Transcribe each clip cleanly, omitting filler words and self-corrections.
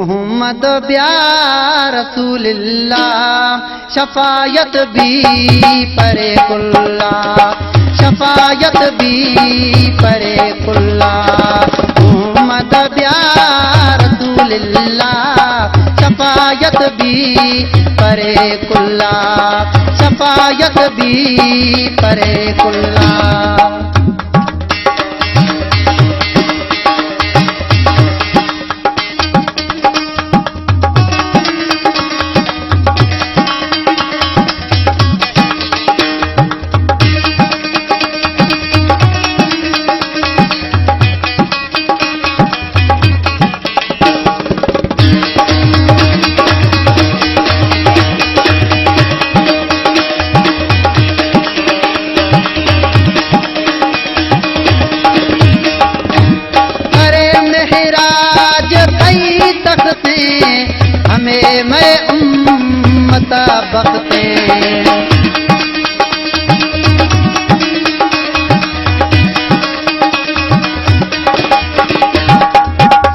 मोहम्मद ब्या रसूलुल्लाह, शफायत भी परे कुल्ला, शफायत भी परे कुल्ला। मोहम्मद ब्या रसूलुल्लाह, शफायत भी परे कुल्ला, शफायत भी परे कुल्ला। हमें मैं उम्मत बख्ते,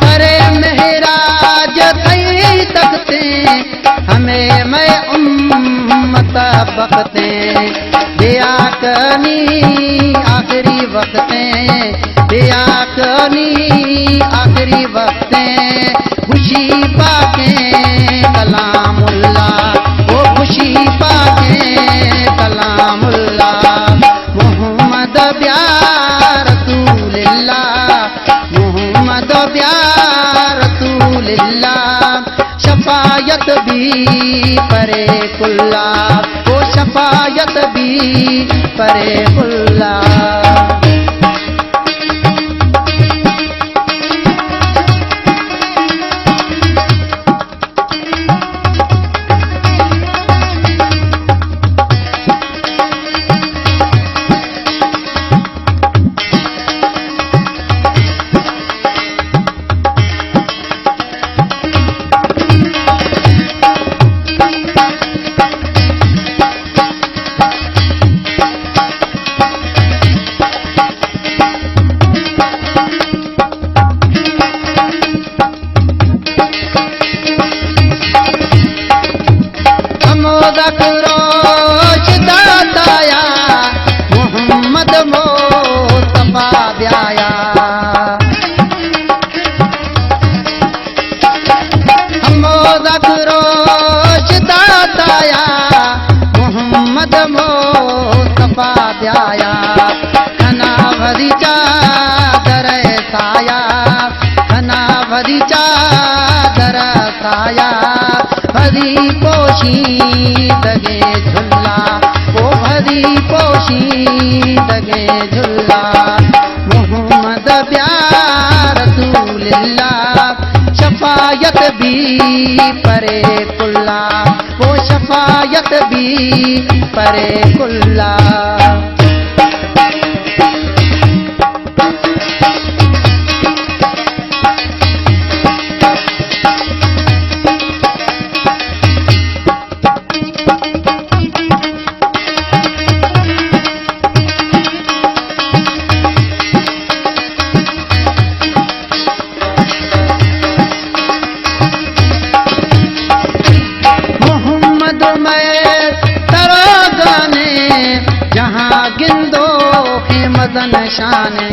अरे मेहराज कई तख्ते, हमें मैं उम्मत बख्ते। दिया कनी आखिरी वक्ते, दिया कनी आखिरी वक्ते। खुशी पाके कलामुल्ला, वो खुशी पाके कलामुल्ला। मोहम्मद ब्या रसूलुल्लाह, मोहम्मद ब्या रसूलुल्लाह, शफायत भी परे कुल्ला, वो शफायत भी परे कुल्ला। रोश दाताया मोहम्मद मोस्तफा ब्याया, मोदक रोश दाताया मोहम्मद मोस्तफा ब्याया। खना भरी चादर साया, खना भरी चादर साया। भरी पोशीदगे झुल्ला, ओ भरी पोशीदगे झुल्ला। मोहम्मद ब्या रसूलुल्लाह, शफायत भी परे कुल्ला, वो शफायत भी परे कुल्ला। जहाँ गिंदो के मदन शाने,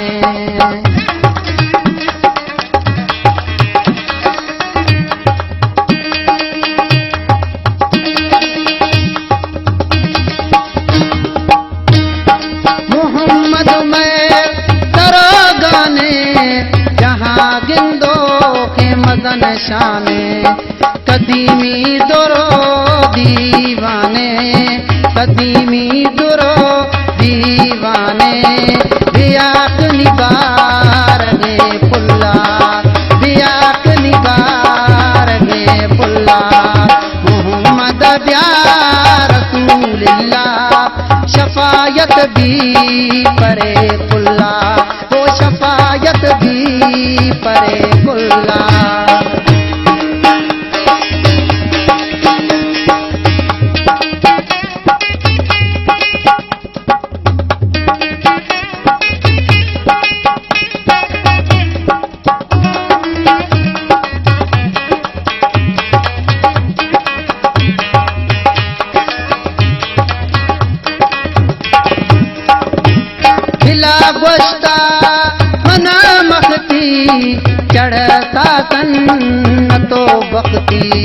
मोहम्मद में तरागाने, जहाँ गिंदो के मदन शाने। कदीमी दुरो दीवाने, कदीमी दुरो दीवाने। बियाक निबार गे पुल्ला, बियाक निबार गे पुल्ला। मोहम्मद ब्या रसूलुल्लाह, शफायत भी परे पुल्ला, वो शफायत भी परे पुल्ला। चढ़ता तन तो बख्ती